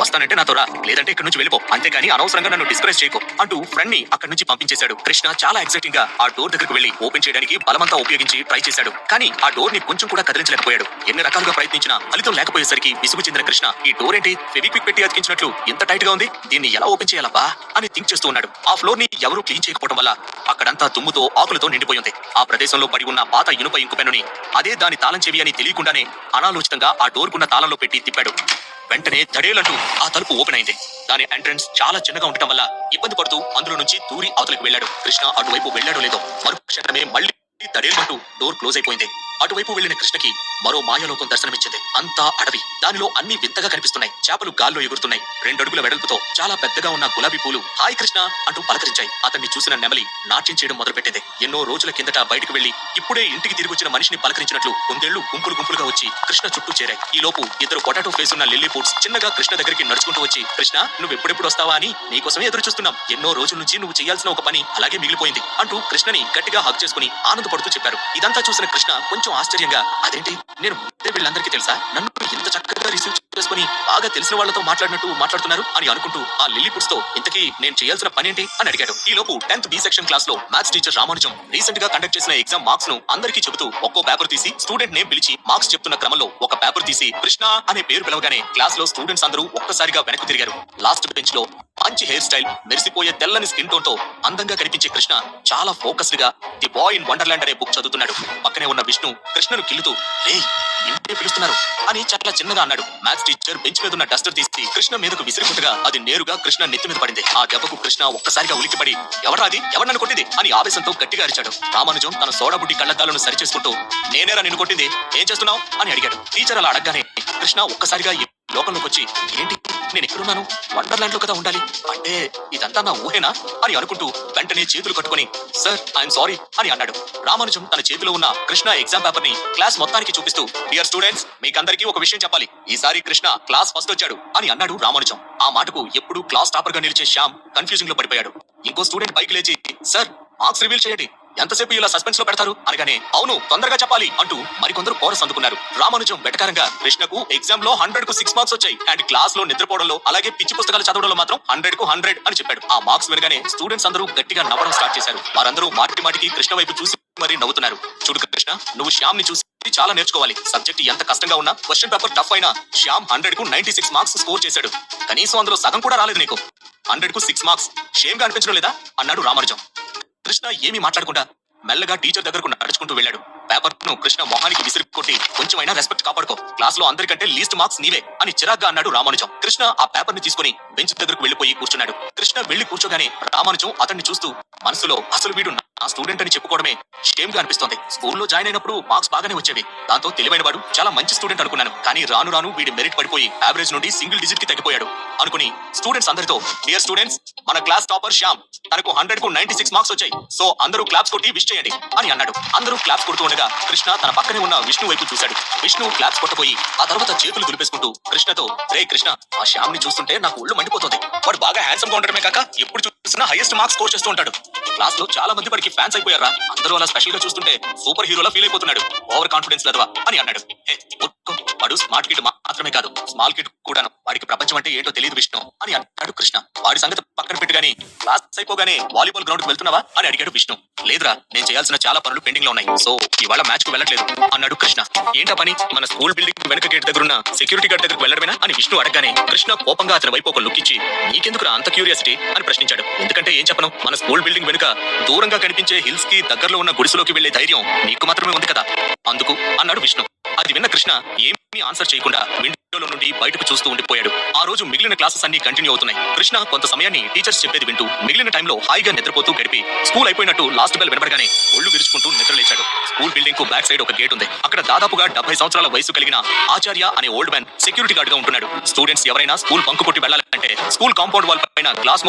వస్తానంటే నాతో రా, లేదంటే ఇక్కడ నుంచి వెళ్ళిపో, అంతేకాని అనవసరంగా నన్ను డిస్కరేజ్ చేయకు అంటూ ఫ్రెండ్ ని అక్కడి నుంచి పంపించేశాడు. కృష్ణ చాలా ఎక్సైటింగ్ గా ఆ డోర్ దగ్గరకు వెళ్లి ఓపెన్ చేయడానికి బలమంతా ఉపయోగించి ట్రై చేశాడు. కానీ ఆ డోర్ ని కొంచెం కూడా కదిలించలేకపోయాడు. ఎన్ని రకాలుగా ప్రయత్నించినా ఫలితం లేకపోయేసరికి విసుగు చెందిన కృష్ణ ఈ డోర్ ఏంటి ఫెవిక్విక్ పెట్టి అతికించినట్లు ఎంత టైట్ గా ఉంది, దీన్ని ఎలా ఓపెన్ చేయాలబ్బా అని థింక్ చేస్తూ ఉన్నాడు. ఆ ఫ్లోర్ ని ఎవరూ క్లీన్ చేయకపోవడం వల్ల అక్కడంతా దుమ్ముతో ఆకులతో నిండిపోయింది. ఆ ప్రదేశంలో పడి ఉన్న పాత ఇనుప ఇంకు పెన్నుని అదే దాని తాళం చెవి అని తెలియకుండానే అనాలోచితంగా ఆ డోర్ కున్న తాళంలో పెట్టి తిప్పాడు. వెంటనే తడేలంటూ ఆ తలుపు ఓపెన్ అయింది. దాని ఎంట్రన్స్ చాలా చిన్నగా ఉండటం వల్ల ఇబ్బంది పడుతూ అందులో నుంచి దూరి అవతలకు వెళ్లాడు. కృష్ణ అటువైపు వెళ్లాడో లేదో మరుక్షణమే మళ్ళీ తడేలంటూ డోర్ క్లోజ్ అయిపోయింది. అటువైపు వెళ్లిన కృష్ణకి మరో మాయలోకం దర్శనమిచ్చింది. అంతా అడవి, దానిలో అన్ని వింతగా కనిపిస్తున్నాయి. చేపలు గాల్లో ఎగురుతున్నాయి. 2 అడుగుల వెడల్పుతో చాలా పెద్దగా ఉన్న గులాబీ పూలు హాయ్ కృష్ణ అంటూ పలకరించాయి. అతన్ని చూసిన నెమలి నాట్యం చేయడం మొదలుపెట్టింది. ఎన్నో రోజుల కిందట బయటకు వెళ్లి ఇప్పుడే ఇంటికి తిరిగి వచ్చిన మనిషిని పలకరించినట్లు కుందేళ్లు గుంపులుగా వచ్చి కృష్ణ చుట్టూ చేరాయి. ఈ లోపు 2 పొటాటో ఫేస్ ఉన్న లిల్లీ పూట్స్ చిన్నగా కృష్ణ దగ్గరికి నడుచుకుంటూ వచ్చి కృష్ణ నువ్వు ఎప్పుడెప్పుడు వస్తావా అని నీకోసమే ఎదురు చూస్తున్నాం, ఎన్నో రోజుల నుంచి నువ్వు చేయాల్సిన ఒక పని అలాగే మిగిలిపోయింది అంటూ కృష్ణని గట్టిగా హగ్ చేసుకుని ఆనందపడుతూ చెప్పారు. ఇదంతా చూసిన కృష్ణ కొంచెం ఆశ్చర్యంగా అదేంటి నేను వీళ్ళందరికీ తెలుసా, నన్ను ఇంత చక్కగా రిసీవ్ చేసుకుని బాగా తెలిసిన వాళ్లతో మాట్లాడుతున్నారు అని అనుకుంటూ ఆ లిల్లీ పుట్స్ తో ఇంతకీ నేను చేయాల్సిన పని ఏంటి అని అడిగాడు. ఈ లోపు 10th B సెక్షన్ క్లాస్ లో మ్యాథ్స్ టీచర్ రామానుజం రీసెంట్ గా కండక్ట్ చేసిన ఎగ్జామ్ మార్క్స్ ను అందరికీ చెబుతూ ఒక్కో పేపర్ తీసి స్టూడెంట్ నేమ్ పిలిచి మార్క్స్ చెప్తున్న క్రమంలో ఒక పేపర్ తీసి కృష్ణ అనే పేరు పిలవగానే క్లాస్ లో స్టూడెంట్స్ అందరూ ఒక్కసారిగా వెనక్కు తిరిగారు. లాస్ట్ బెంచ్ లో మంచి హెయిర్ స్టైల్, మెరిసిపోయే తెల్లని స్కిన్ టోన్ తో అందంగా కనిపించే కృష్ణ చాలా ఫోకస్డ్ గా ది బాయ్ ఇన్ వండర్లాండ్ అనే బుక్ చదువుతున్నాడు. పక్కనే ఉన్న విష్ణు కృష్ణను కిల్లుతూ ఇంటే పిలుస్తున్నారు అని చాలా చిన్నగా అన్నాడు. మ్యాథ్స్ టీచర్ బెంచ్ మీద ఉన్న డస్టర్ తీసి కృష్ణ మీదకు విసిరికొట్టగా అది నేరుగా కృష్ణ నెత్తి మీద పడింది. ఆ దెబ్బకు కృష్ణ ఒక్కసారిగా ఉలికిపడి ఎవరాది ఎవరినన్ను కొట్టింది అని ఆవేశంతో గట్టిగా అరిచాడు. రామానుజం తన సోడా బుడ్డి కళ్ళద్దాలను సరిచేసుకుంటూ నేనేరా నిన్ను కొట్టింది, ఏం చేస్తున్నావు అని అడిగాడు. టీచర్ అలా అడగగానే కృష్ణ ఒక్కసారిగా లోకంలోకి వచ్చి ఏంటి నేను ఎక్కడున్నాను, వండర్లాండ్ లో కదా ఉండాలి, అంటే ఇదంతా నా ఊహేనా అని అనుకుంటూ వెంటనే చేతులు కట్టుకుని సార్ ఐఎమ్ సారీ అని అన్నాడు. రామానుజం తన చేతిలో ఉన్న కృష్ణ ఎగ్జామ్ పేపర్ ని క్లాస్ మొత్తానికి చూపిస్తూ డియర్ స్టూడెంట్స్ మీకందరికీ ఒక విషయం చెప్పాలి, ఈసారి కృష్ణ క్లాస్ ఫస్ట్ వచ్చాడు అని అన్నాడు. రామానుజం ఆ మాటకు ఎప్పుడు క్లాస్ టాపర్ గా నిలిచే శ్యామ్ కన్ఫ్యూజింగ్ లో పడిపోయాడు. ఇంకో స్టూడెంట్ పైకి లేచి సార్ మార్క్స్ రివీల్ చేయండి, ఎంతసేపు ఇలా సస్పెన్స్ లో పెడతారు అనగానే అవును తొందరగా చెప్పాలి అంటూ మరికొందరు కోరస్ అందుకున్నారు. రామానుజం వెటకారంగా కృష్ణకు ఎగ్జామ్ లో 100కు 6 మార్క్స్ వచ్చాయి అండ్ క్లాస్ లో నిద్రపోవడంలో అలాగే పిచ్చి పుస్తకాలు చదవడంలో మాత్రం 100కు 100 అని చెప్పాడు. ఆ మార్క్స్ వినగానే స్టూడెంట్స్ అందరూ గట్టిగా నవ్వడం స్టార్ట్ చేశారు. వారందరూ మాటికి కృష్ణ వైపు చూసి మరీ నవ్వుతున్నారు. చూడు కృష్ణ నువ్వు శ్యామ్ ని చూసి చాలా నేర్చుకోవాలి. సబ్జెక్ట్ ఎంత కష్టంగా ఉన్నా క్వశ్చన్ పేపర్ టఫ్ అయినా శ్యామ్ 100కు 96 మార్క్స్ స్కోర్ చేశాడు. కనీసం అందులో సగం కూడా రాలేదు నీకు, 100కు 6 మార్క్స్ షేమ్ గా అనిపించడం లేదా అన్నాడు రామానుజం. కృష్ణ ఏమీ మాట్లాడకుండా మెల్లగా టీచర్ దగ్గరకు నడుచుకుంటూ వెళ్ళాడు. పేపర్ ను కృష్ణ మొహానికి విసిరి కొట్టి కొంచెమైనా రెస్పెక్ట్ కాపాడుకో, క్లాస్ లో అందరికంటే లీస్ట్ మార్క్స్ నీవే అని చిరాగ్గా అన్నాడు రామానుజం. కృష్ణ ఆ పేపర్ ని తీసుకుని బెంచ్ దగ్గరకు వెళ్లిపోయి కూర్చున్నాడు. కృష్ణ వెళ్లి కూర్చోగానే రామానుజం అతన్ని చూస్తూ మనసులో అసలు వీడు నా స్టూడెంట్ అని చెప్పుకోవడమే షేమ్ గా అనిపిస్తోంది. స్కూల్లో జాయిన్ అయినప్పుడు మార్క్స్ బాగానే వచ్చేవి, దాంతో తెలివైన వాడు చాలా మంచి స్టూడెంట్ అనుకున్నాను. కానీ రాను రాను వీడి మెరిట్ పడిపోయి యావరేజ్ నుండి సింగిల్ డిజిట్ కి తగ్గిపోయాడు అనుకుని స్టూడెంట్స్ అందరితో డియర్ స్టూడెంట్స్ మన క్లాస్ టాపర్ శ్యామ్, తనకు 100కు 96 మార్క్స్ వచ్చాయి, సో అందరూ క్లాప్స్ కొట్టి విష్ చేయండి అని అన్నాడు. అందరూ క్లాప్స్ కొడుతూ ఉండగా కృష్ణ తన పక్కనే ఉన్న విష్ణు వైపు చూశాడు. విష్ణు క్లాప్స్ కొట్టబోయి ఆ తర్వాత చేతులు దులిపేసుకుంటూ కృష్ణతో రే కృష్ణ ఆ శ్యామ్ ని చూస్తుంటే నాకు ఒళ్ళు మండిపోతుంది, వాడు బాగా హ్యాండ్సమ్ గా ఉండడమే కాక ఎప్పుడు చూసినా హైయెస్ట్ మార్క్స్ స్కోర్ చేస్తూ ఉంటాడు. క్లాస్ లో చాలా మంది వాడికి ఫ్యాన్స్ అయిపోయారా, అందరూ అలా స్పెషల్ గా చూస్తుంటే సూపర్ హీరోలా ఫీల్ అయిపోతున్నాడు, ఓవర్ కాన్ఫిడెన్స్ లేదవా అని అన్నాడు. వాడు స్మార్ట్ కిడ్ మాత్రమే కాదు స్మాల్ కిడ్ కూడాను, వాడికి ప్రపంచం అంటే ఏంటో తెలియదు విష్ణు అని అన్నాడు కృష్ణ. వాడి సంగతి పక్కన పెట్టుగాని క్లాస్ అయిపోగానే వాలీబాల్ గ్రౌండ్ కు వెళ్తున్నావా అని అడిగాడు విష్ణు. లేదురా నేను చేయాల్సిన చాలా పనులు పెండింగ్ లో ఉన్నాయి, సో ఇవాళ మ్యాచ్ కు వెళ్ళట్లేదు అన్నాడు కృష్ణ. ఏంటా పని, మన స్కూల్ బిల్డింగ్ వెనక గేట్ దగ్గర ఉన్న సెక్యూరిటీ గార్డ్ దగ్గరకు వెళ్ళడమేనా అని విష్ణు అడగగానే కృష్ణ కోపంగా అతని వైపు ఒక లుక్ ఇచ్చి నీకెందుకురా అంత క్యూరియాసిటీ అని ప్రశ్నించాడు. ఎందుకంటే ఏం చెప్పను, మన స్కూల్ బిల్డింగ్ వెనుక దూరంగా కనిపించే హిల్స్ కి దగ్గరలో ఉన్న గుడిసెలోకి వెళ్లే ధైర్యం నీకు మాత్రమే ఉంది కదా అందుకు అన్నాడు విష్ణు. అది విన్న కృష్ణ ఏమీ ఆన్సర్ చేయకుండా విండోలో నుండి బయటకు చూస్తూ ఉండిపోయాడు. ఆ రోజు మిగిలిన క్లాసెస్ అన్ని కంటిన్యూ అవుతున్నాయి. కృష్ణ కొంత సమయాన్ని టీచర్స్ చెప్పేది వింటూ మిగిలిన టైంలో హాయిగా నిద్రపోతూ గడిపి స్కూల్ అయిపోయినట్టు లాస్ట్ బెల్ వినబడగానే ఒళ్ళు విరుచుకుంటూ నిద్రలేచాడు. స్కూల్ బిల్డింగ్ కు బ్యాక్ సైడ్ ఒక గేట్ ఉంది. అక్కడ దాదాపుగా 70 సంవత్సరాల వయసు కలిగిన ఆచార్య అనే ఓల్డ్ మ్యాన్ సెక్యూరిటీ గార్డ్ గా ఉంటున్నాడు. స్టూడెంట్స్ ఎవరైనా స్కూల్ బంకు కొట్టి వెళ్లాలంటే స్కూల్ కాంపౌండ్ వాల్ పైన గ్లాస్